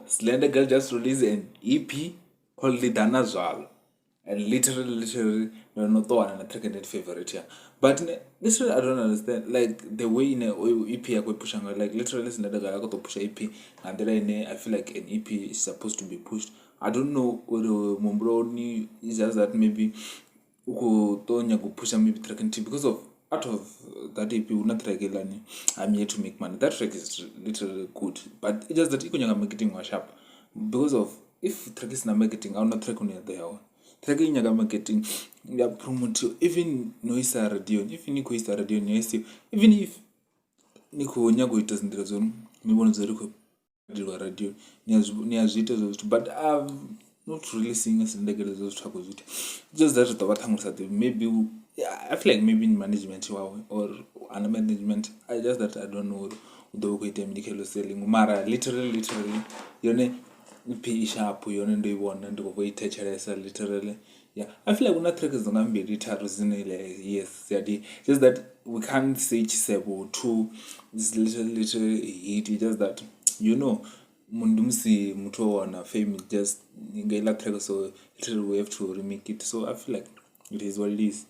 Slender girl just released an EP called Ļida zwalo. And literally, no, not the one and a track and favorite here. But literally, I don't understand. Like the way in a EP I push like literally, Slender girl I got to push a EP, and then I feel like an EP is supposed to be pushed. I don't know whether Mombroni is just that maybe Tonya go push maybe track and because of out of that EP will not regularly. I'm here to make money. That track is literally good, but it's just that you can make it more sharp because of if track is not marketing, I'll not track on the hour. Track in your marketing, you are promote even noise radio, even Nico is radio, even if Nico Nyago it doesn't resume, me one of the radio near Zita, but I've not really seen us in the those troubles with just that what I'm maybe I feel like maybe in management or under management. I just that I don't know the way they selling Mara literally P sharp yone do one and go wait literally. Yeah, I feel like we're not trackers on be retarded yes, just that we can't say chisebo two is literally it just that mundumsi muto on a fame just ngela tracker so literally we have to remake it. So I feel like it is what it is.